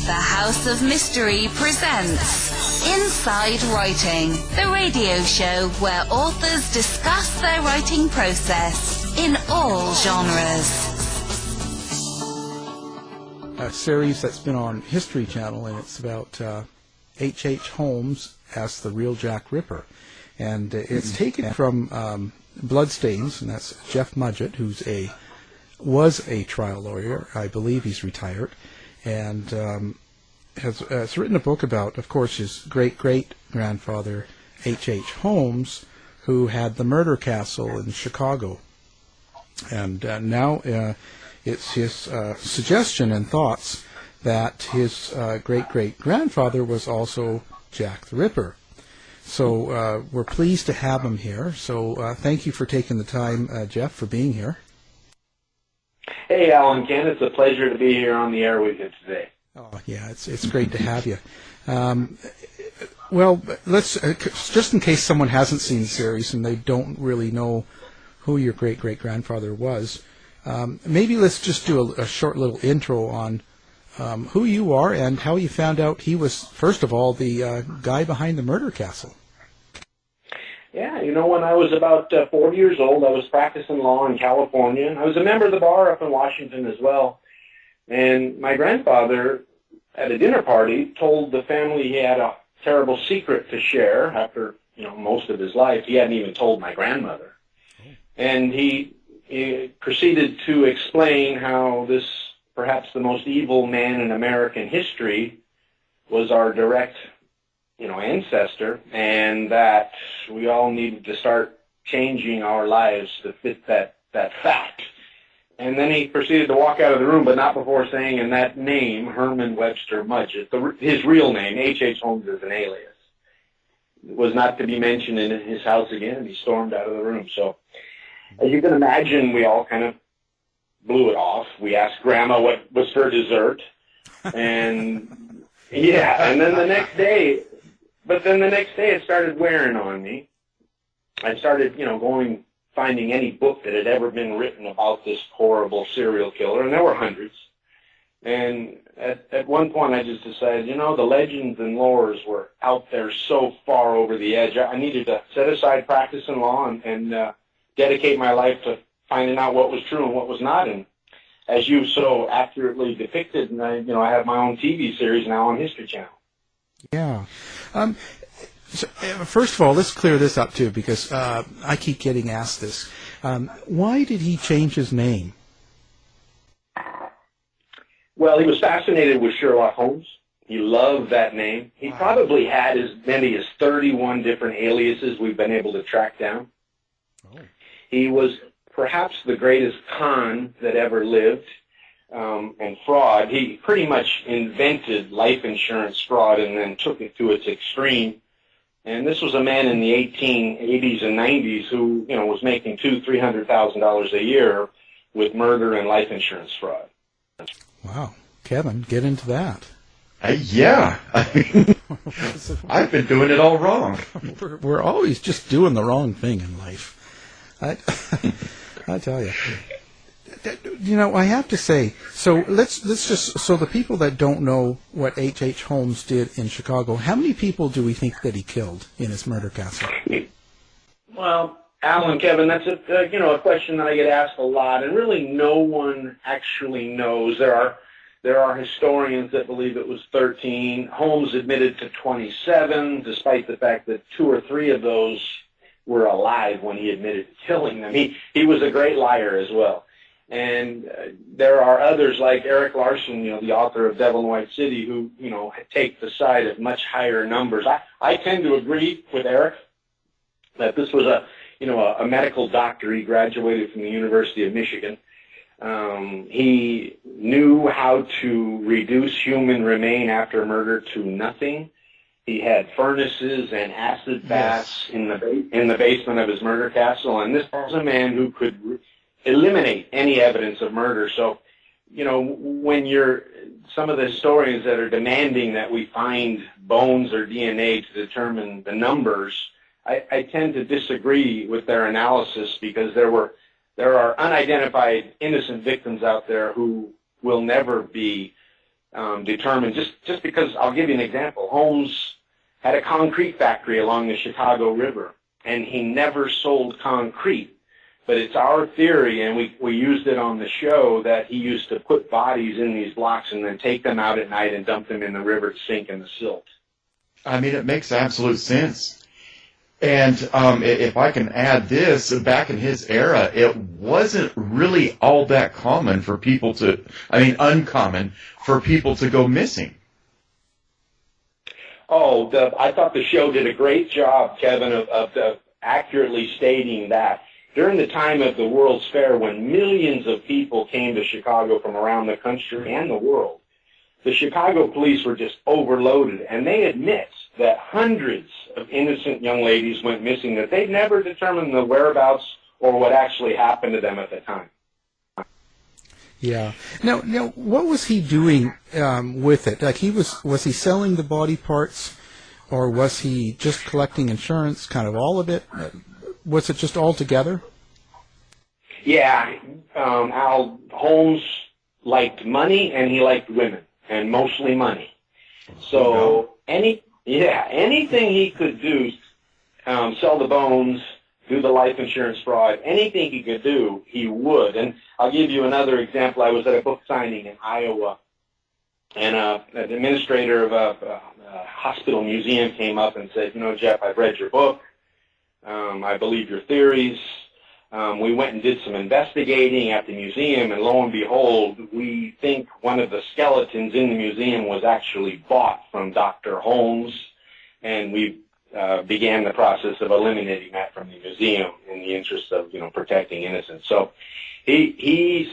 The House of Mystery presents Inside Writing, the radio show where authors discuss their writing process in all genres. A series that's been on History Channel, and it's about H.H. Holmes as the real Jack Ripper. And it's taken from Bloodstains, and that's Jeff Mudgett, who's was a trial lawyer. I believe he's retired, and has written a book about, of course, his great-great-grandfather, H.H. Holmes, who had the murder castle in Chicago. And now it's his suggestion and thoughts that his great-great-grandfather was also Jack the Ripper. So we're pleased to have him here. So thank you for taking the time, Jeff, for being here. Hey, Alan, Ken, it's a pleasure to be here on the air with you today. Oh, yeah, it's great to have you. Well, let's just in case someone hasn't seen the series and they don't really know who your great-great-grandfather was, maybe let's just do a short little intro on who you are and how you found out he was, first of all, the guy behind the murder castle. Yeah, when I was about 4 years old, I was practicing law in California. I was a member of the bar up in Washington as well. And my grandfather, at a dinner party, told the family he had a terrible secret to share after, most of his life. He hadn't even told my grandmother. And he proceeded to explain how this, perhaps the most evil man in American history, was our direct ancestor, and that we all needed to start changing our lives to fit that fact. And then he proceeded to walk out of the room, but not before saying, in that name, Herman Webster Mudgett, his real name, H.H. Holmes, is an alias, was not to be mentioned in his house again, and he stormed out of the room. So, as you can imagine, we all kind of blew it off. We asked Grandma what was for dessert, and yeah, and then the next day it started wearing on me. I started, finding any book that had ever been written about this horrible serial killer, and there were hundreds. And at one point I just decided, the legends and lores were out there so far over the edge. I needed to set aside practicing law and dedicate my life to finding out what was true and what was not. And as you so accurately depicted, and I have my own TV series now on History Channel. Yeah. So, first of all, let's clear this up, too, because I keep getting asked this. Why did he change his name? Well, he was fascinated with Sherlock Holmes. He loved that name. He probably had as many as 31 different aliases we've been able to track down. Oh. He was perhaps the greatest con that ever lived, and fraud. He pretty much invented life insurance fraud and then took it to its extreme. And this was a man in the 1880s and 90s who, was making $200,000-$300,000 a year with murder and life insurance fraud. Wow. Kevin, get into that. Yeah. I've been doing it all wrong. We're always just doing the wrong thing in life. I tell you. I have to say, so let's just, so the people that don't know what H.H. Holmes did in Chicago, how many people do we think that he killed in his murder castle? Well, Alan, Kevin, that's a question that I get asked a lot, and really no one actually knows. There are historians that believe it was 13. Holmes admitted to 27, despite the fact that 2 or 3 of those were alive when he admitted to killing them. He was a great liar as well. And there are others like Eric Larson, the author of Devil in White City, who, take the side of much higher numbers. I tend to agree with Eric that this was a medical doctor. He graduated from the University of Michigan. He knew how to reduce human remain after murder to nothing. He had furnaces and acid baths in the basement of his murder castle, and this was a man who could eliminate any evidence of murder. So, when some of the historians that are demanding that we find bones or DNA to determine the numbers, I tend to disagree with their analysis, because there are unidentified innocent victims out there who will never be determined, just because, I'll give you an example. Holmes had a concrete factory along the Chicago River, and he never sold concrete. But it's our theory, and we used it on the show, that he used to put bodies in these blocks and then take them out at night and dump them in the river to sink in the silt. I mean, it makes absolute sense. And if I can add this, back in his era, it wasn't really all that common for people to, uncommon for people to go missing. Oh, I thought the show did a great job, Kevin, of accurately stating that. During the time of the World's Fair, when millions of people came to Chicago from around the country and the world, the Chicago police were just overloaded, and they admit that hundreds of innocent young ladies went missing, that they'd never determined the whereabouts or what actually happened to them at the time. Yeah. Now, what was he doing with it? Like, was he selling the body parts, or was he just collecting insurance? Kind of all of it. Was it just all together? Yeah. Al Holmes liked money, and he liked women, and mostly money. So anything he could do, sell the bones, do the life insurance fraud, anything he could do, he would. And I'll give you another example. I was at a book signing in Iowa, and an administrator of a hospital museum came up and said, Jeff, I've read your book. I believe your theories. We went and did some investigating at the museum, and lo and behold, we think one of the skeletons in the museum was actually bought from Dr. Holmes, and we began the process of eliminating that from the museum in the interest of, protecting innocence. So he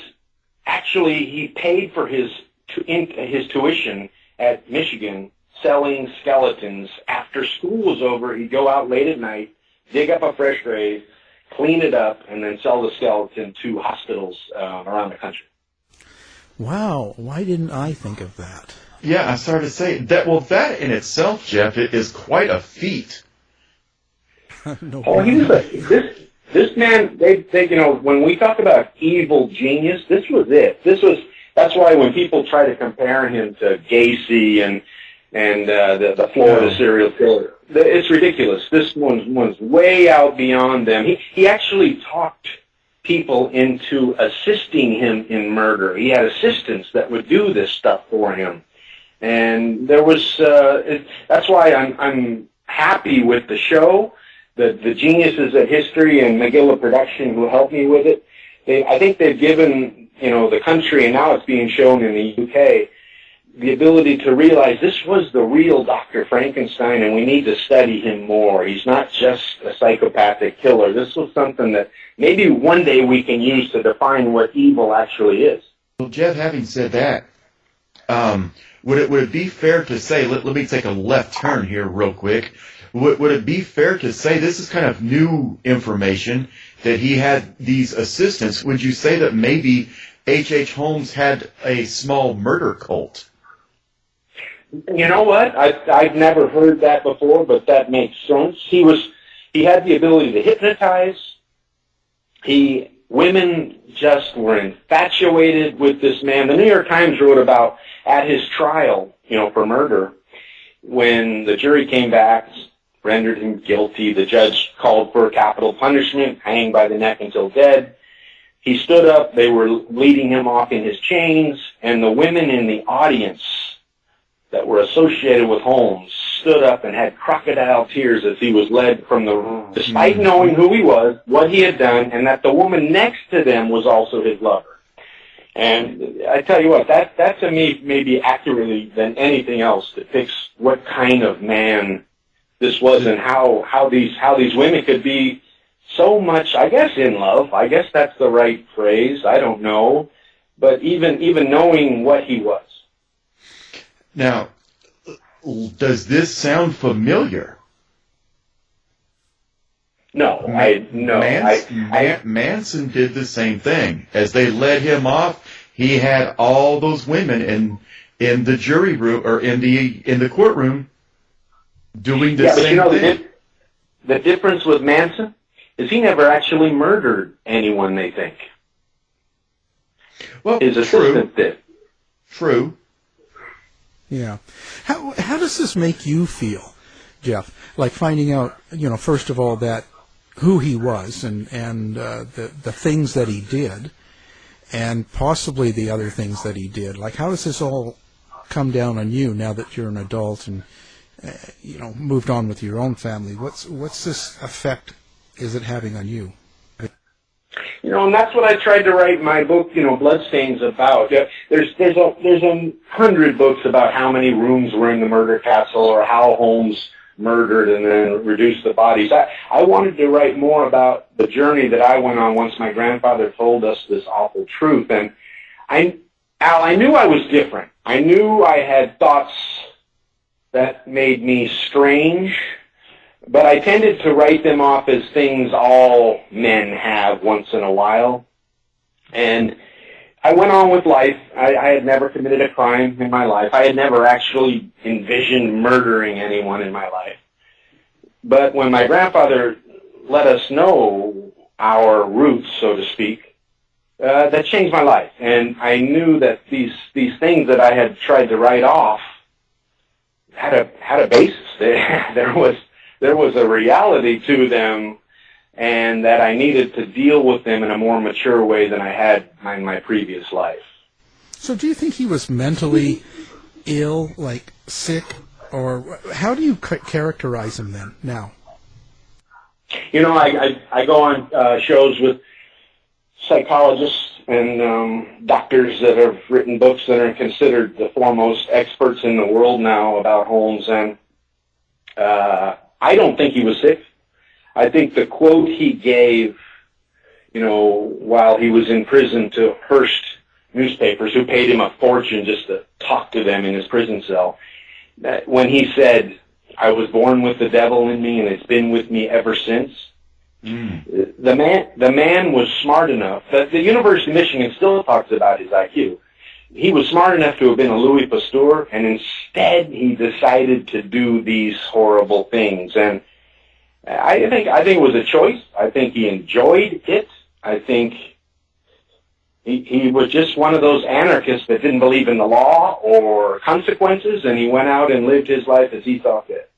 paid for his tuition at Michigan selling skeletons. After school was over, he'd go out late at night, dig up a fresh grave, clean it up, and then sell the skeleton to hospitals around the country. Wow, why didn't I think of that? Yeah, I started to say that. Well, that in itself, Jeff, it is quite a feat. No this man. They when we talk about evil genius, this was it. That's why when people try to compare him to Gacy and the Florida serial killer, it's ridiculous. This one's way out beyond them. He actually talked people into assisting him in murder. He had assistants that would do this stuff for him, and there was. That's why I'm happy with the show. The geniuses at History and McGilla Production who helped me with it. I think they've given the country, and now it's being shown in the UK, the ability to realize this was the real Dr. Frankenstein, and we need to study him more. He's not just a psychopathic killer. This was something that maybe one day we can use to define what evil actually is. Well, Jeff, having said that, would it be fair to say, let me take a left turn here real quick, would it be fair to say this is kind of new information, that he had these assistants? Would you say that maybe H.H. Holmes had a small murder cult? You know what? I've never heard that before, but that makes sense. He had the ability to hypnotize. Women just were infatuated with this man. The New York Times wrote about at his trial, for murder, when the jury came back, rendered him guilty, the judge called for capital punishment, hanging by the neck until dead. He stood up. They were leading him off in his chains, and the women in the audience that were associated with Holmes stood up and had crocodile tears as he was led from the room, despite knowing who he was, what he had done, and that the woman next to them was also his lover. And I tell you what, that to me maybe accurately than anything else depicts what kind of man this was, and how these women could be so much, I guess, in love. I guess that's the right phrase. I don't know, but even knowing what he was. Now, does this sound familiar? No, Manson did the same thing. As they led him off, he had all those women in the jury room or in the courtroom doing the same thing. The difference with Manson is he never actually murdered anyone, they think. Well, his assistant did. True. Yeah. How does this make you feel, Jeff? Like finding out, first of all, that who he was and the things that he did, and possibly the other things that he did. Like, how does this all come down on you now that you're an adult and moved on with your own family? What's this effect is it having on you? And that's what I tried to write my book, Bloodstains, about. There's 100 books about how many rooms were in the murder castle or how Holmes murdered and then reduced the bodies. I wanted to write more about the journey that I went on once my grandfather told us this awful truth. And I knew I was different. I knew I had thoughts that made me strange, but I tended to write them off as things all men have once in a while. And I went on with life. I had never committed a crime in my life. I had never actually envisioned murdering anyone in my life. But when my grandfather let us know our roots, so to speak, that changed my life. And I knew that these things that I had tried to write off had a basis. There was a reality to them, and that I needed to deal with them in a more mature way than I had in my previous life. So do you think he was mentally ill, like sick, or how do you characterize him then, now? I go on shows with psychologists and doctors that have written books that are considered the foremost experts in the world now about Holmes, and I don't think he was sick. I think the quote he gave, while he was in prison to Hearst newspapers, who paid him a fortune just to talk to them in his prison cell, that when he said, "I was born with the devil in me, and it's been with me ever since." The man was smart enough that the University of Michigan still talks about his IQ. He was smart enough to have been a Louis Pasteur, and instead he decided to do these horrible things. And I think it was a choice. I think he enjoyed it. I think he was just one of those anarchists that didn't believe in the law or consequences, and he went out and lived his life as he saw fit.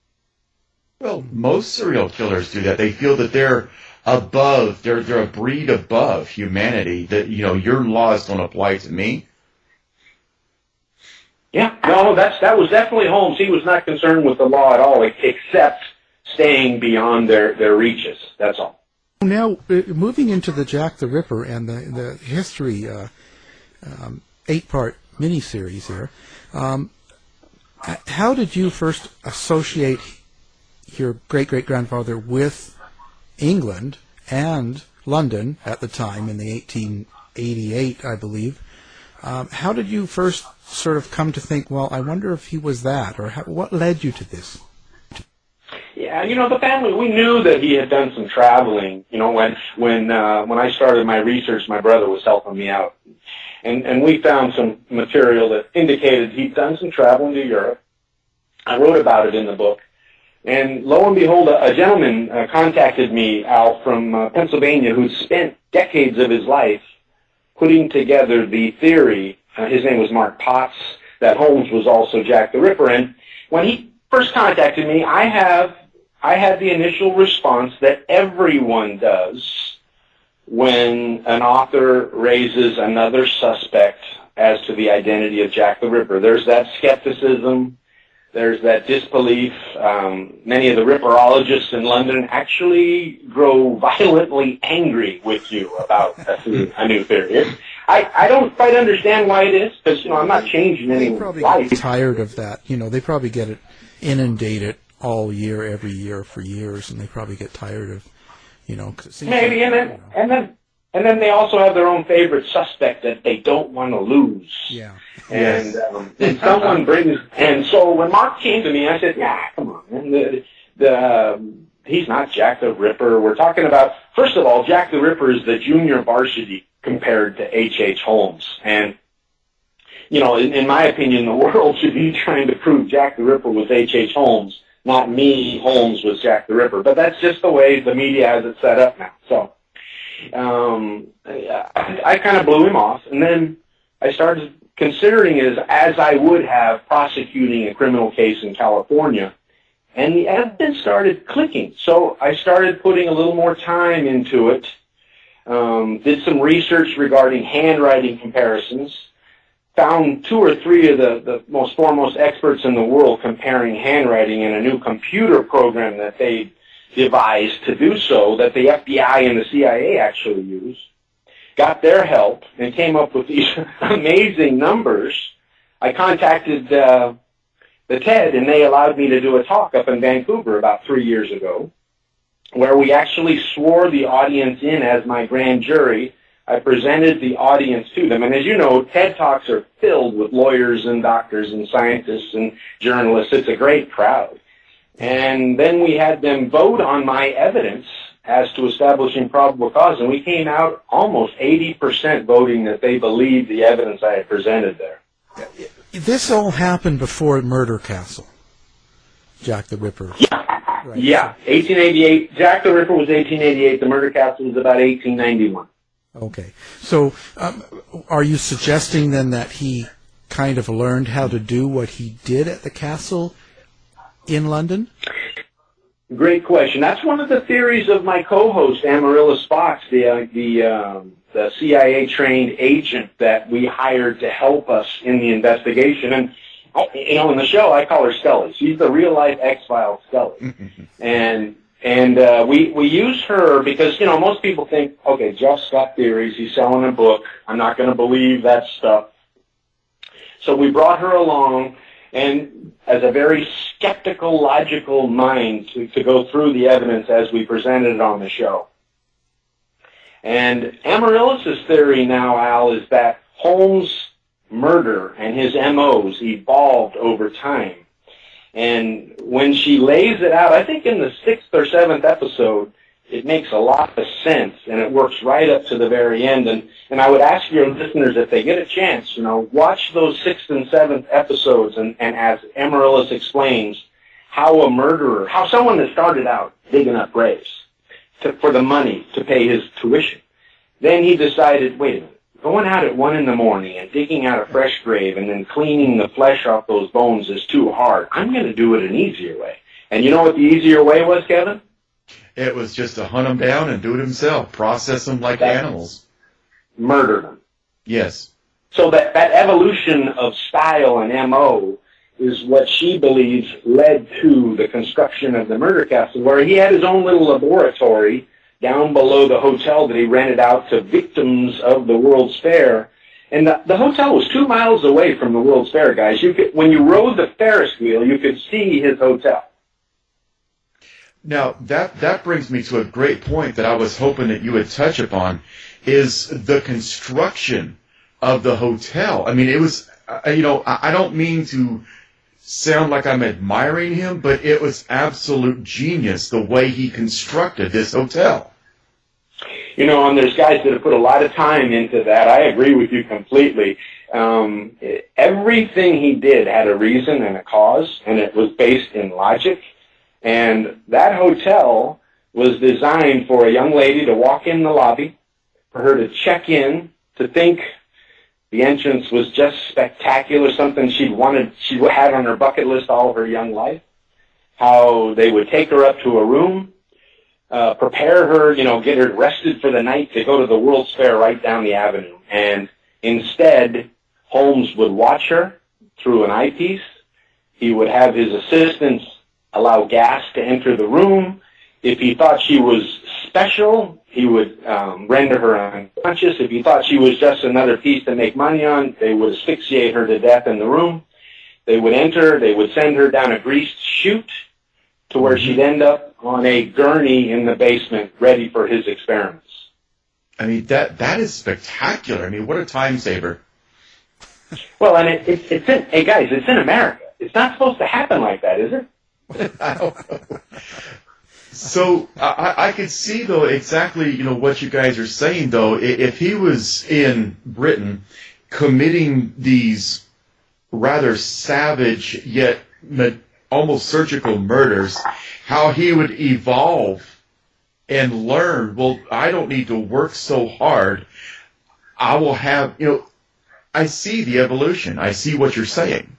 Well, most serial killers do that. They feel that they're above, they're a breed above humanity, that, your laws don't apply to me. Yeah, no, that was definitely Holmes. He was not concerned with the law at all, except staying beyond their reaches. That's all. Now, moving into the Jack the Ripper and the history 8-part miniseries here, how did you first associate your great-great-grandfather with England and London at the time in the 1888, I believe? How did you first sort of come to think, well, I wonder if he was that, or what led you to this? Yeah, the family, we knew that he had done some traveling. When I started my research, my brother was helping me out. And we found some material that indicated he'd done some traveling to Europe. I wrote about it in the book. And lo and behold, a gentleman contacted me, Al, from Pennsylvania, who'd spent decades of his life putting together the theory, his name was Mark Potts, that Holmes was also Jack the Ripper. And when he first contacted me, I had the initial response that everyone does when an author raises another suspect as to the identity of Jack the Ripper. There's that skepticism. There's that disbelief. Many of the Ripperologists in London actually grow violently angry with you about a new theory. I don't quite understand why it is, because I'm not changing any life. They probably get tired of that. They probably get it inundated all year, every year for years, and they probably get tired of, 'cause it seems maybe, like, and then they also have their own favorite suspect that they don't want to lose. Yeah. And someone brings, and so when Mark came to me, I said, yeah, come on, man. He's not Jack the Ripper. We're talking about, first of all, Jack the Ripper is the junior varsity compared to H.H. Holmes. And, in my opinion, the world should be trying to prove Jack the Ripper was H.H. Holmes, not me, Holmes was Jack the Ripper. But that's just the way the media has it set up now. So I kind of blew him off, and then I started considering it as I would have prosecuting a criminal case in California. And the evidence started clicking. So I started putting a little more time into it, did some research regarding handwriting comparisons, found 2 or 3 of the most foremost experts in the world comparing handwriting in a new computer program that they devised to do so, that the FBI and the CIA actually use. Got their help and came up with these amazing numbers. I contacted the TED, and they allowed me to do a talk up in Vancouver about 3 years ago, where we actually swore the audience in as my grand jury. I presented the audience to them. And as you know, TED Talks are filled with lawyers and doctors and scientists and journalists. It's a great crowd. And then we had them vote on my evidence as to establishing probable cause, and we came out almost 80% voting that they believed the evidence I had presented there. This all happened before Murder Castle, Jack the Ripper. Yeah, right. Yeah. 1888. Jack the Ripper was 1888. The Murder Castle was about 1891. Okay. So are you suggesting then that he kind of learned how to do what he did at the castle in London? Great question. That's one of the theories of my co-host, Amaryllis Fox, the CIA-trained agent that we hired to help us in the investigation. And, you know, in the show, I call her Scully. She's the real-life X-Files Scully. And we use her because, you know, most people think, okay, Jeff's got theories. He's selling a book. I'm not going to believe that stuff. So we brought her along, and as a very skeptical, logical mind to go through the evidence as we presented it on the show. And Amaryllis' theory now, Al, is that Holmes' murder and his MOs evolved over time. And when she lays it out, I think in the 6th or 7th episode, it makes a lot of sense, and it works right up to the very end. And I would ask your listeners, if they get a chance, you know, watch those 6th and 7th episodes, and as Amaryllis explains, how a murderer, how someone that started out digging up graves for the money to pay his tuition, then he decided, wait a minute, going out at 1 in the morning and digging out a fresh grave and then cleaning the flesh off those bones is too hard. I'm going to do it an easier way. And you know what the easier way was, Kevin? It was just to hunt them down and do it himself, process them like animals. Murder them. Yes. So that evolution of style and M.O. is what she believes led to the construction of the Murder Castle, where he had his own little laboratory down below the hotel that he rented out to victims of the World's Fair. And the hotel was 2 miles away from the World's Fair, guys. When you rode the Ferris wheel, you could see his hotel. Now, that brings me to a great point that I was hoping that you would touch upon, is the construction of the hotel. I mean, it was, you know, I don't mean to sound like I'm admiring him, but it was absolute genius the way he constructed this hotel. You know, and there's guys that have put a lot of time into that. I agree with you completely. Everything he did had a reason and a cause, and it was based in logic. And that hotel was designed for a young lady to walk in the lobby, for her to check in, to think the entrance was just spectacular, something she had on her bucket list all of her young life, how they would take her up to a room, prepare her, you know, get her rested for the night to go to the World's Fair right down the avenue. And instead, Holmes would watch her through an eyepiece. He would have his assistants allow gas to enter the room. If he thought she was special, he would render her unconscious. If he thought she was just another piece to make money on, they would asphyxiate her to death in the room. They would enter, they would send her down a greased chute to where she'd end up on a gurney in the basement ready for his experiments. I mean, that is spectacular. I mean, what a time saver. Well, and hey guys, it's in America. It's not supposed to happen like that, is it? I don't know. So I could see, though, exactly, you know, what you guys are saying, though. If he was in Britain committing these rather savage yet almost surgical murders, how he would evolve and learn, well, I don't need to work so hard. I will have, you know, I see the evolution. I see what you're saying.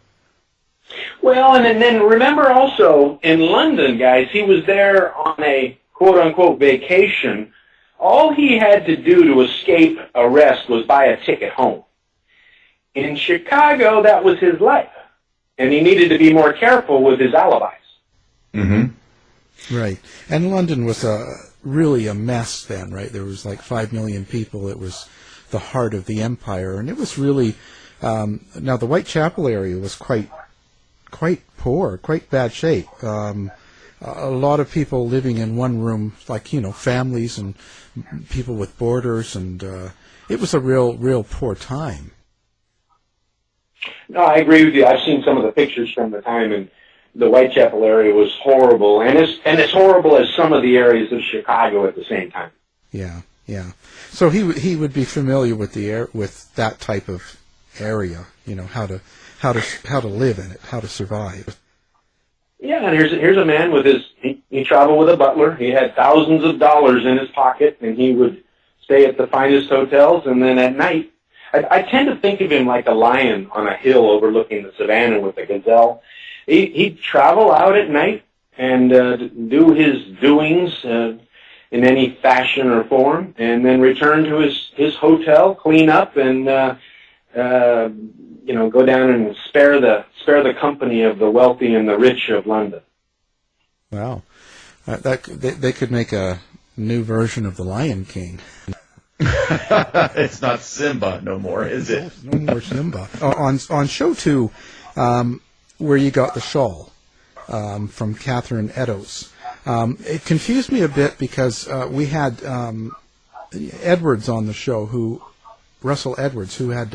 Well, and then remember also, in London, guys, he was there on a quote-unquote vacation. All he had to do to escape arrest was buy a ticket home. In Chicago, that was his life, and he needed to be more careful with his alibis. Mm-hmm. Right. And London was really a mess then, right? There was like 5 million people. It was the heart of the empire, and it was really now the Whitechapel area was quite poor, quite bad shape. A lot of people living in one room, like, you know, families and people with boarders, and it was a real poor time. No, I agree with you. I've seen some of the pictures from the time, and the Whitechapel area was horrible, and as horrible as some of the areas of Chicago at the same time. Yeah, yeah. So he would be familiar with with that type of area, you know, how to live in it, how to survive. Yeah, and here's a man with he traveled with a butler. He had thousands of dollars in his pocket, and he would stay at the finest hotels, and then at night, I tend to think of him like a lion on a hill overlooking the savannah with a gazelle. He'd travel out at night and do his doings in any fashion or form, and then return to his hotel, clean up, and go down and spare the company of the wealthy and the rich of London. Wow, they could make a new version of the Lion King. It's not Simba no more, is it? No more Simba. On show 2, where you got the shawl from Catherine Eddowes, it confused me a bit because we had Edwards on the show, Russell Edwards, who had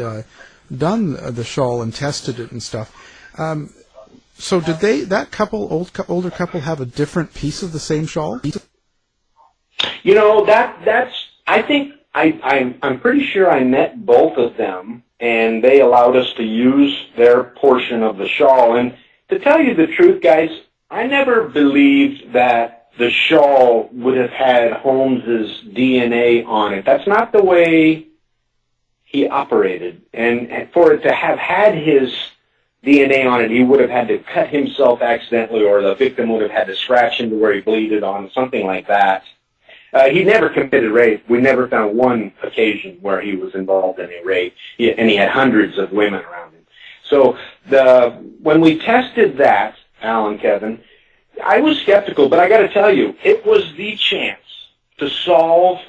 done the shawl and tested it and stuff. So did that older couple, have a different piece of the same shawl? You know, that's I think. I'm pretty sure I met both of them, and they allowed us to use their portion of the shawl. And to tell you the truth, guys, I never believed that the shawl would have had Holmes's DNA on it. That's not the way he operated. And for it to have had his DNA on it, he would have had to cut himself accidentally, or the victim would have had to scratch into where he bleeded on, something like that. He never committed rape. We never found one occasion where he was involved in a rape, and he had hundreds of women around him. So when we tested that, Al and Kevin, I was skeptical, but I got to tell you, it was the chance to solve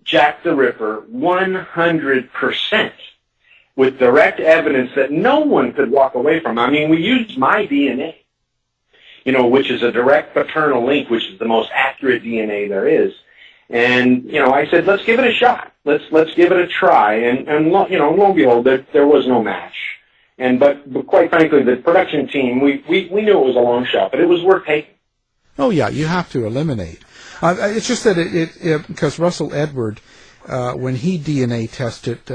Jack the Ripper 100% with direct evidence that no one could walk away from. I mean, we used my DNA, which is a direct paternal link, which is the most accurate DNA there is. And, I said, let's give it a shot. Let's give it a try. And lo and behold, there was no match. But quite frankly, the production team, we knew it was a long shot, but it was worth taking. Oh, yeah, you have to eliminate. It's just that because Russell Edward, when he DNA tested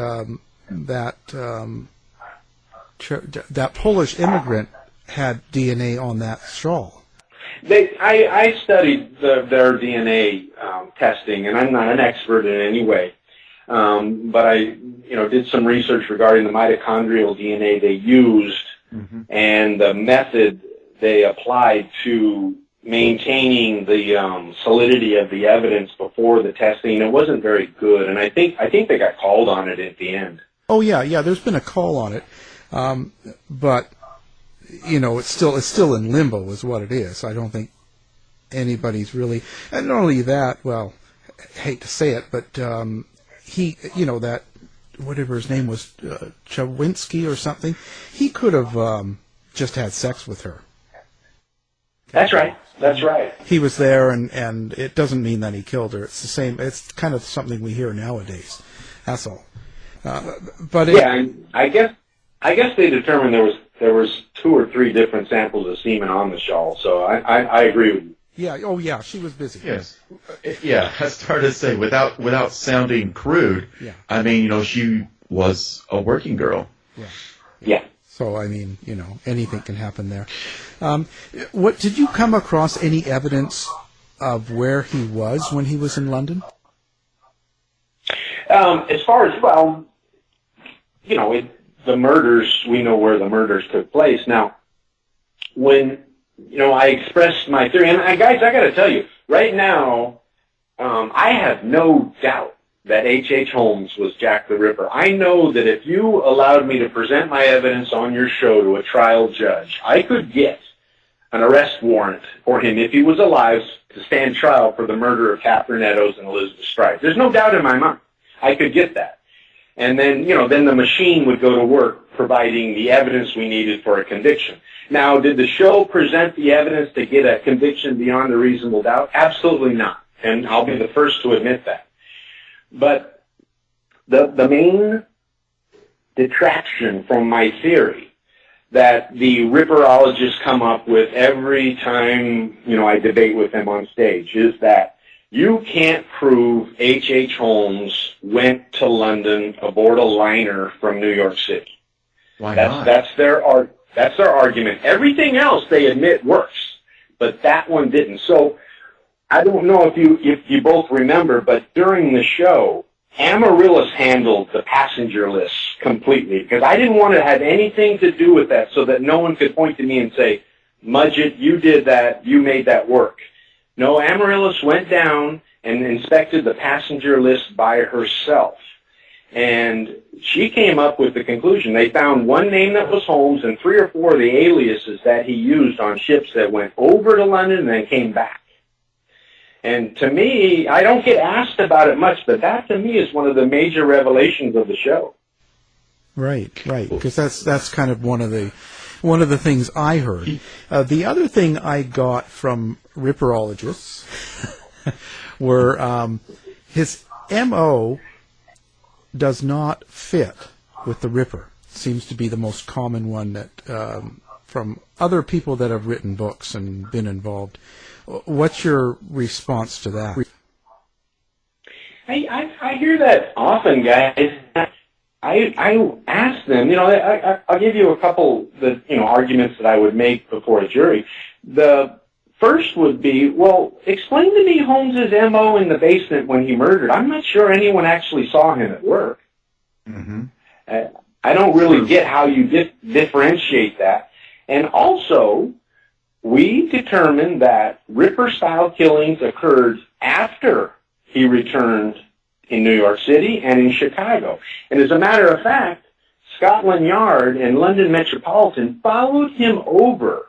that Polish immigrant had DNA on that shawl. I studied their DNA testing, and I'm not an expert in any way, but I did some research regarding the mitochondrial DNA they used, and the method they applied to maintaining the solidity of the evidence before the testing. It wasn't very good, and I think they got called on it at the end. Oh yeah, there's been a call on it, but it's still in limbo is what it is. I don't think anybody's really, and not only that, well, I hate to say it, but he, that whatever his name was, Chawinski or something, he could have just had sex with her. That's right. That's right. He was there, and it doesn't mean that he killed her. It's the same. It's kind of something we hear nowadays. That's all. But I guess they determined there was 2 or 3 different samples of semen on the shawl. So I agree with you. Yeah. Oh, yeah. She was busy. Yes. Yeah. I started to say without sounding crude. Yeah. I mean, she was a working girl. Yeah. Yeah. So I mean, anything can happen there. What did you come across any evidence of where he was when he was in London? As far as the murders, we know where the murders took place. Now, when, I expressed my theory, and guys, I got to tell you, right now, I have no doubt that H.H. Holmes was Jack the Ripper. I know that if you allowed me to present my evidence on your show to a trial judge, I could get an arrest warrant for him if he was alive to stand trial for the murder of Catherine Eddowes and Elizabeth Stride. There's no doubt in my mind. I could get that. And then, then the machine would go to work providing the evidence we needed for a conviction. Now, did the show present the evidence to get a conviction beyond a reasonable doubt? Absolutely not. And I'll be the first to admit that. But the main detraction from my theory that the Ripperologists come up with every time, I debate with them on stage is that you can't prove H.H. Holmes went to London aboard a liner from New York City. Why not? That's their argument. Everything else they admit works, but that one didn't. So I don't know if you both remember, but during the show, Amaryllis handled the passenger list completely because I didn't want to have anything to do with that so that no one could point to me and say, Mudgett, you did that, you made that work. No, Amaryllis went down and inspected the passenger list by herself. And she came up with the conclusion. They found one name that was Holmes and 3 or 4 of the aliases that he used on ships that went over to London and then came back. And to me, I don't get asked about it much, but that to me is one of the major revelations of the show. Right, because that's kind of one of the things I heard. The other thing I got from Ripperologists were his M.O. does not fit with the Ripper. Seems to be the most common one that from other people that have written books and been involved. What's your response to that? I hear that often, guys. I ask them, I'll give you a couple arguments that I would make before a jury. The first would be, well, explain to me Holmes's M.O. in the basement when he murdered. I'm not sure anyone actually saw him at work. Mm-hmm. I don't really get how you differentiate that. And also, we determined that Ripper-style killings occurred after he returned in New York City and in Chicago. And as a matter of fact, Scotland Yard and London Metropolitan followed him over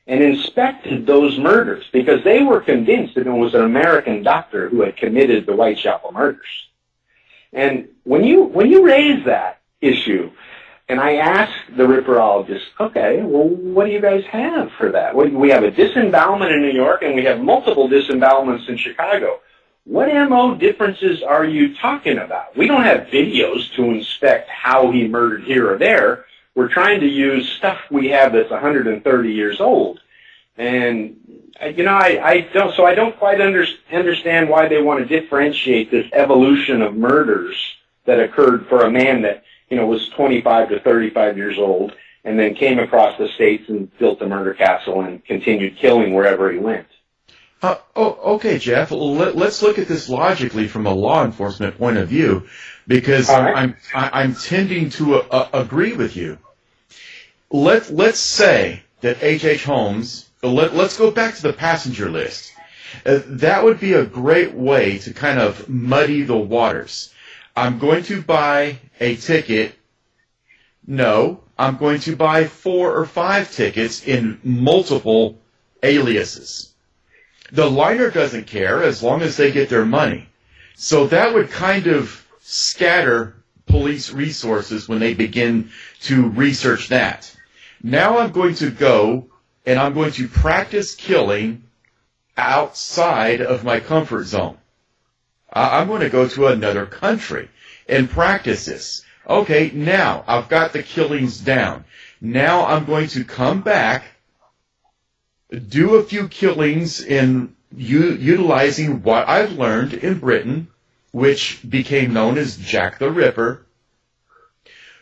and inspected those murders because they were convinced that it was an American doctor who had committed the Whitechapel murders. And when you raise that issue, and I asked the Ripperologists, okay, well, what do you guys have for that? We have a disembowelment in New York, and we have multiple disembowelments in Chicago. What M.O. differences are you talking about? We don't have videos to inspect how he murdered here or there. We're trying to use stuff we have that's 130 years old. And, I don't quite understand why they want to differentiate this evolution of murders that occurred for a man that, was 25 to 35 years old and then came across the States and built a murder castle and continued killing wherever he went. Okay, Jeff. Let's look at this logically from a law enforcement point of view, because right. I'm tending to agree with you. Let's say that H.H. Holmes. Let's go back to the passenger list. That would be a great way to kind of muddy the waters. I'm going to buy a ticket. No, I'm going to buy 4 or 5 tickets in multiple aliases. The liner doesn't care as long as they get their money. So that would kind of scatter police resources when they begin to research that. Now I'm going to go and I'm going to practice killing outside of my comfort zone. I'm going to go to another country and practice this. Okay, now I've got the killings down. Now I'm going to come back, do a few killings in utilizing what I've learned in Britain, which became known as Jack the Ripper.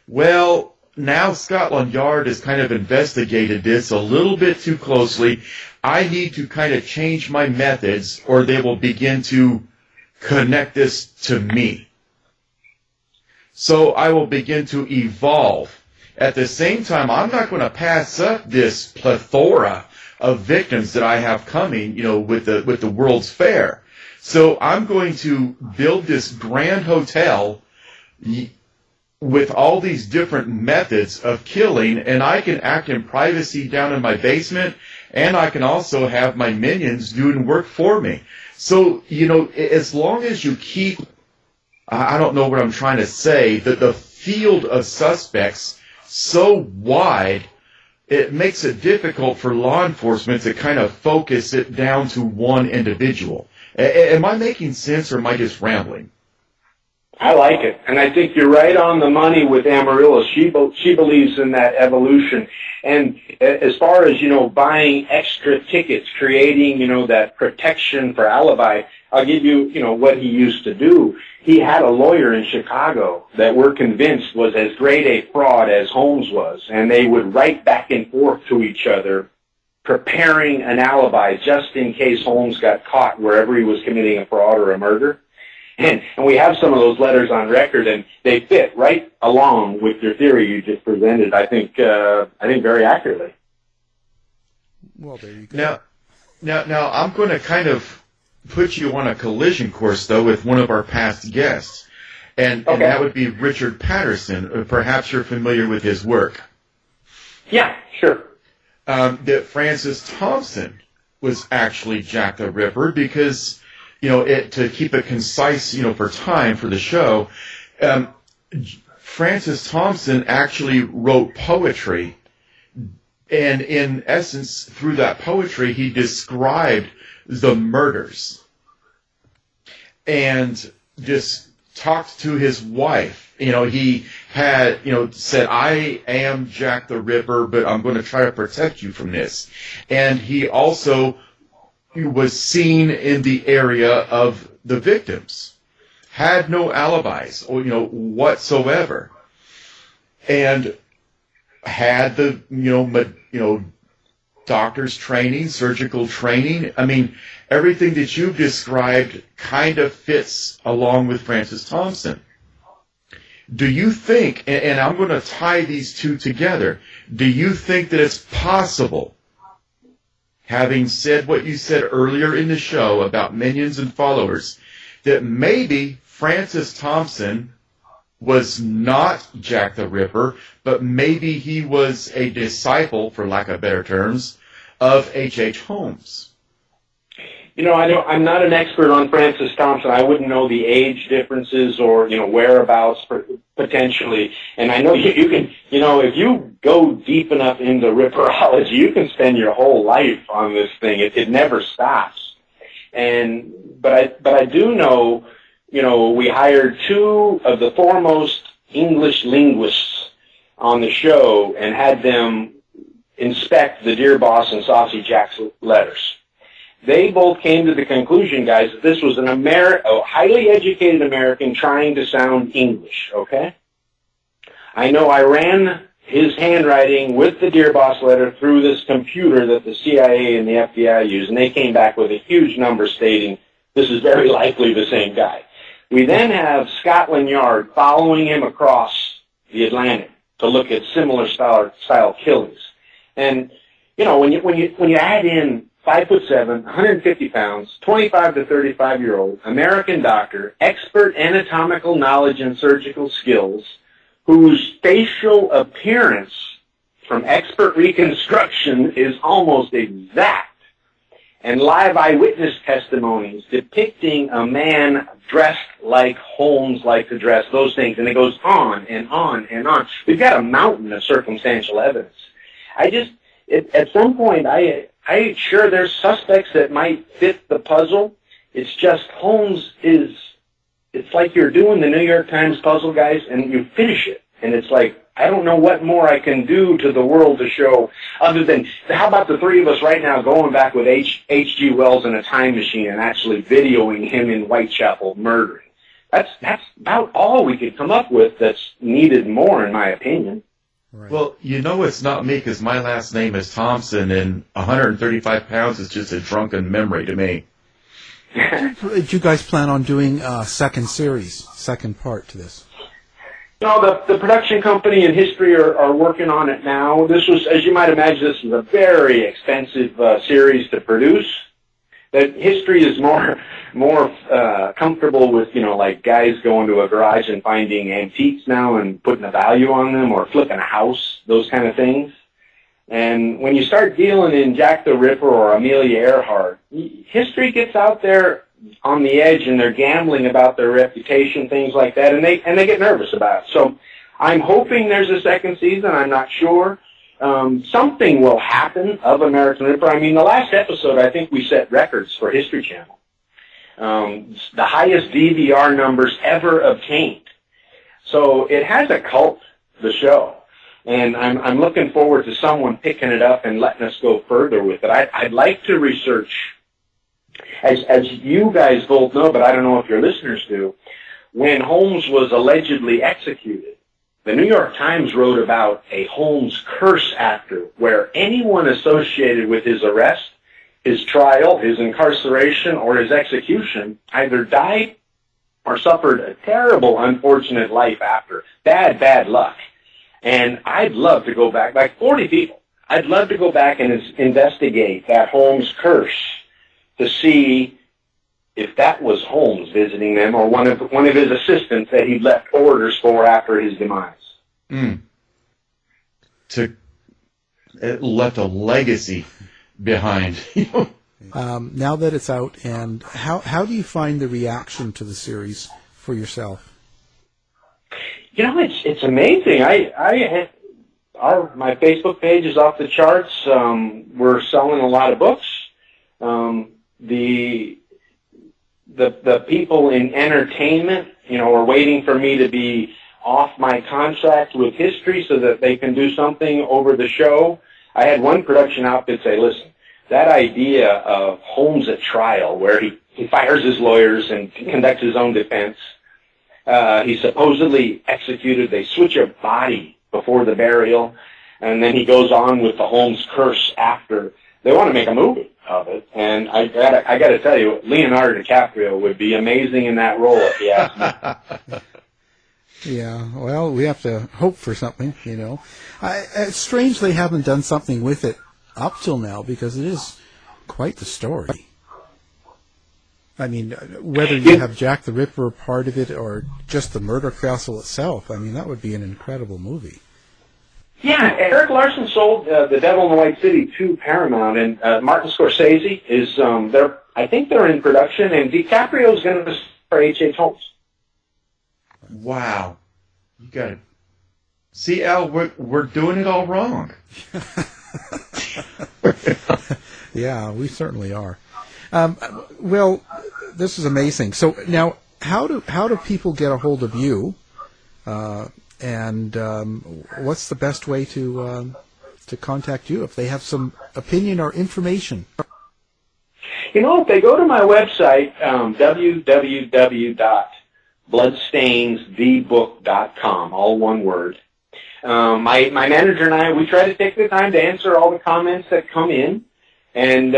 Well, now Scotland Yard has kind of investigated this a little bit too closely. I need to kind of change my methods or they will begin to connect this to me. So I will begin to evolve. at the same time, I'm not going to pass up this plethora of victims that I have coming, with the World's Fair. So I'm going to build this grand hotel with all these different methods of killing, and I can act in privacy down in my basement, and I can also have my minions doing work for me. So, as long as you keep, I don't know what I'm trying to say, the field of suspects so wide, it makes it difficult for law enforcement to kind of focus it down to one individual. Am I making sense, or am I just rambling? I like it, and I think you're right on the money with Amaryllis. She believes in that evolution, and as far as buying extra tickets, creating that protection for alibi, I'll give you what he used to do. He had a lawyer in Chicago that we're convinced was as great a fraud as Holmes was, and they would write back and forth to each other, preparing an alibi just in case Holmes got caught wherever he was committing a fraud or a murder. And we have some of those letters on record, and they fit right along with your theory you just presented. I think very accurately. Well, there you go. Now, I'm going to kind of put you on a collision course, though, with one of our past guests, and that would be Richard Patterson. Perhaps you're familiar with his work. Yeah, sure. That Francis Thompson was actually Jack the Ripper because, to keep it concise, for time for the show, Francis Thompson actually wrote poetry, and in essence, through that poetry, he described the murders and just talked to his wife. He had, said, I am Jack the Ripper, but I'm going to try to protect you from this. And he also was seen in the area of the victims, had no alibis or, whatsoever, and had the, doctor's training, surgical training. I mean, everything that you've described kind of fits along with Francis Thompson. Do you think, and I'm going to tie these two together, do you think that it's possible, having said what you said earlier in the show about minions and followers, that maybe Francis Thompson was not Jack the Ripper, but maybe he was a disciple, for lack of better terms, of H.H. Holmes? I'm not an expert on Francis Thompson. I wouldn't know the age differences or, whereabouts potentially. And I know you can, if you go deep enough into Ripperology, you can spend your whole life on this thing. It never stops. But I do know, we hired two of the foremost English linguists on the show and had them inspect the Dear Boss and Saucy Jack's letters. They both came to the conclusion, guys, that this was a highly educated American trying to sound English, okay? I know I ran his handwriting with the Dear Boss letter through this computer that the CIA and the FBI use, and they came back with a huge number stating this is very likely the same guy. We then have Scotland Yard following him across the Atlantic to look at similar style killings. And, when you add in 5'7", 150 pounds, 25 to 35-year-old, American doctor, expert anatomical knowledge and surgical skills, whose facial appearance from expert reconstruction is almost exact, and live eyewitness testimonies depicting a man dressed like Holmes liked to dress, those things, and it goes on and on and on. We've got a mountain of circumstantial evidence. At some point, I'm sure there's suspects that might fit the puzzle. It's just Holmes it's like you're doing the New York Times puzzle, guys, and you finish it. And it's like, I don't know what more I can do to the world to show other than, how about the three of us right now going back with H.G. Wells in a time machine and actually videoing him in Whitechapel murdering? That's about all we could come up with that's needed more, in my opinion. Right. Well, it's not me because my last name is Thompson, and 135 pounds is just a drunken memory to me. Did you guys plan on doing a second part to this? The production company and history are working on it now. This was, as you might imagine, this was a very expensive series to produce. That history is more comfortable with, like guys going to a garage and finding antiques now and putting a value on them, or flipping a house, those kind of things. And when you start dealing in Jack the Ripper or Amelia Earhart, history gets out there on the edge, and they're gambling about their reputation, things like that, and they get nervous about it. So I'm hoping there's a second season. I'm not sure. Something will happen of American Ripper. I mean, the last episode, I think we set records for History Channel. The highest DVR numbers ever obtained. So it has a cult, the show. And I'm looking forward to someone picking it up and letting us go further with it. I'd like to research, as you guys both know, but I don't know if your listeners do, when Holmes was allegedly executed, the New York Times wrote about a Holmes curse after, where anyone associated with his arrest, his trial, his incarceration, or his execution either died or suffered a terrible, unfortunate life after. Bad luck. And I'd love to go back, like 40 people, I'd love to go back and investigate that Holmes curse to see if that was Holmes visiting them, or one of his assistants that he'd left orders for after his demise. It left a legacy behind. Now that it's out, and how do you find the reaction to the series for yourself? It's amazing. My Facebook page is off the charts. We're selling a lot of books. The people in entertainment, are waiting for me to be off my contract with history so that they can do something over the show. I had one production outfit say, listen, that idea of Holmes at trial, where he fires his lawyers and conducts his own defense, he's supposedly executed, they switch a body before the burial, and then he goes on with the Holmes curse after. They want to make a movie of it, and I gotta tell you, Leonardo DiCaprio would be amazing in that role if you ask me. Yeah, well, we have to hope for something, It's strange they haven't done something with it up till now, because it is quite the story. I mean, whether you have Jack the Ripper part of it or just the murder castle itself, I mean, that would be an incredible movie. Yeah, Eric Larson sold The Devil in the White City to Paramount, and Martin Scorsese is, I think they're in production, and DiCaprio is going to star H.H. Holmes. Wow. You got it. See, Al, we're doing it all wrong. Yeah, we certainly are. Well, this is amazing. So now, how do people get a hold of you? And what's the best way to contact you if they have some opinion or information? If they go to my website, www.bloodstainsthebook.com, all one word. My manager and I, we try to take the time to answer all the comments that come in, and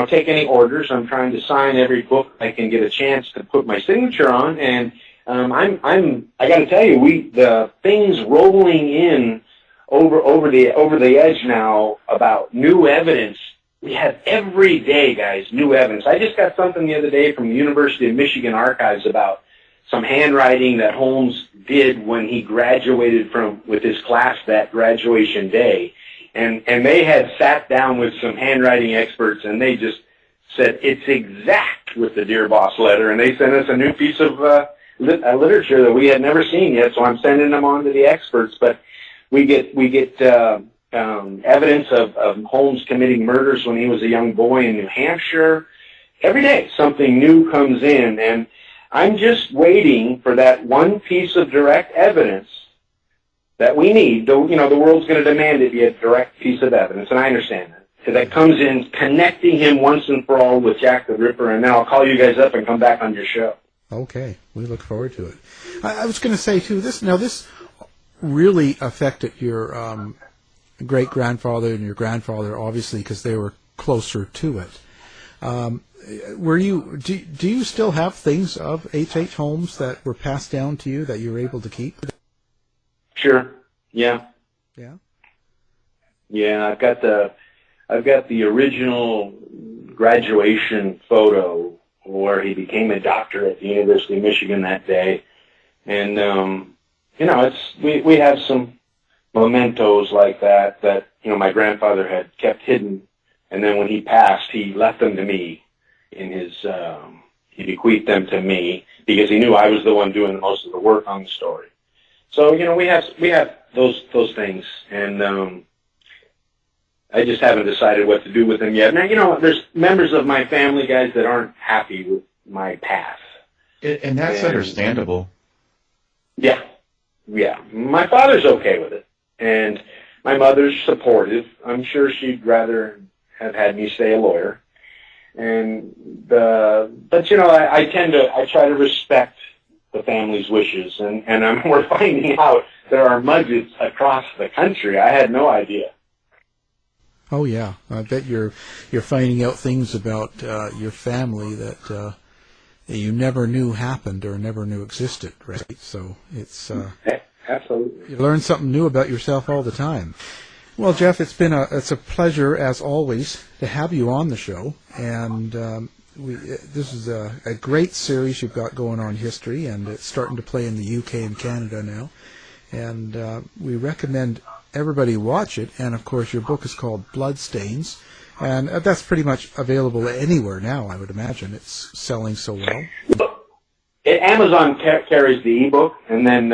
take any orders. I'm trying to sign every book I can get a chance to put my signature on, and I got to tell you, the things rolling in over the edge now about new evidence. We have every day, guys, new evidence. I just got something the other day from the University of Michigan archives about some handwriting that Holmes did when he graduated with his class that graduation day. And they had sat down with some handwriting experts, and they just said it's exact with the Dear Boss letter, and they sent us a new piece of literature that we had never seen yet, so I'm sending them on to the experts. But we get evidence of Holmes committing murders when he was a young boy in New Hampshire. Every day something new comes in, and I'm just waiting for that one piece of direct evidence that we need. The world's going to demand it be a direct piece of evidence, and I understand that. So that comes in connecting him once and for all with Jack the Ripper, and then I'll call you guys up and come back on your show. Okay, we look forward to it. I was going to say, too, this really affected your great-grandfather and your grandfather, obviously, because they were closer to it. Do you still have things of H.H. Holmes that were passed down to you that you were able to keep? Sure. Yeah. Yeah. Yeah. I've got the original graduation photo where he became a doctor at the University of Michigan that day, and we have some mementos like that my grandfather had kept hidden, and then when he passed, he left them to me in his. He bequeathed them to me because he knew I was the one doing most of the work on the story. So we have those things, and I just haven't decided what to do with them yet. Now there's members of my family, guys, that aren't happy with my path, And that's understandable. Yeah. My father's okay with it, and my mother's supportive. I'm sure she'd rather have had me stay a lawyer. But I try to respect the family's wishes, and we're finding out there are Mudgetts across the country. I had no idea. Oh yeah, I bet you're finding out things about your family that you never knew happened or never knew existed, right? So it's absolutely, you learn something new about yourself all the time. Well, Jeff, it's a pleasure as always to have you on the show, and this is a great series you've got going on history, and it's starting to play in the UK and Canada now, and we recommend everybody watch it. And of course, your book is called Bloodstains, and that's pretty much available anywhere now. I would imagine it's selling so well. Amazon carries the ebook, and then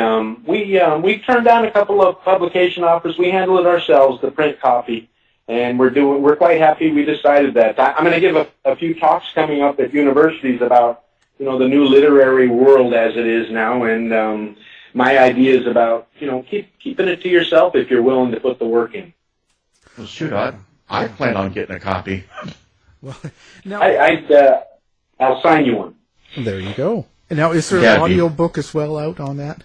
we turned down a couple of publication offers. We handle it ourselves, the print copy, and we're quite happy. We decided that. I'm going to give a few talks coming up at universities about the new literary world as it is now, and my ideas about keeping it to yourself if you're willing to put the work in. Well, shoot, I plan on getting a copy. Well, now I'll sign you one. There you go. And now, is there an audio book as well out on that?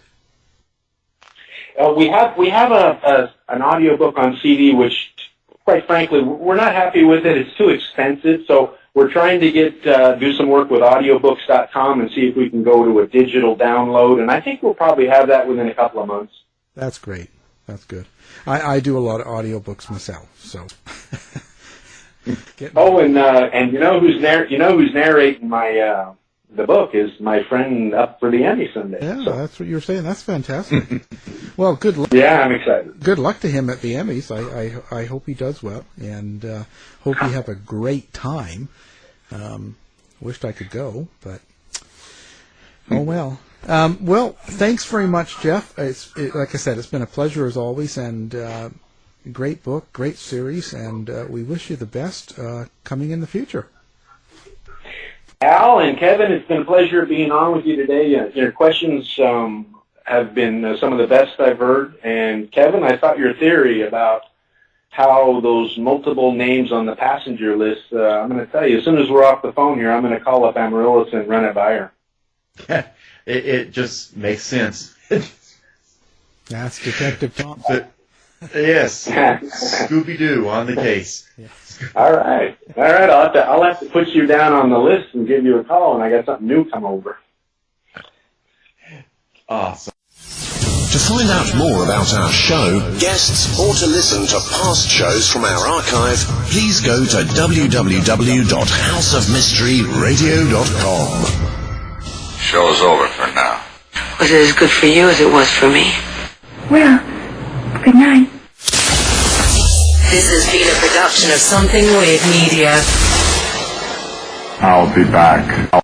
We have an audio book on CD, which, quite frankly, we're not happy with it. It's too expensive, so we're trying to do some work with audiobooks.com and see if we can go to a digital download, and I think we'll probably have that within a couple of months. That's great. That's good. I do a lot of audiobooks myself, so. And who's narrating the book is my friend up for the Emmy Sunday. Yeah, so. That's what you were saying. That's fantastic. Well, good luck. Yeah, I'm excited. Good luck to him at the Emmys. I hope he does well, and hope you have a great time. Wished I could go, but oh well. Well, thanks very much, Jeff. Like I said, it's been a pleasure as always, and great book, great series, and we wish you the best coming in the future. Al and Kevin, it's been a pleasure being on with you today. Your questions have been some of the best I've heard. And Kevin, I thought your theory about how those multiple names on the passenger list, I'm going to tell you, as soon as we're off the phone here, I'm going to call up Amaryllis and run it by her. It just makes sense. That's Detective Thompson. Yes, Scooby-Doo on the case. Yeah. All right. I'll have to put you down on the list and give you a call when I got something new come over. Awesome. To find out more about our show, guests, or to listen to past shows from our archive, please go to www.houseofmysteryradio.com. Show's over for now. Was it as good for you as it was for me? Well, good night. This has been a production of Something Weird Media. I'll be back.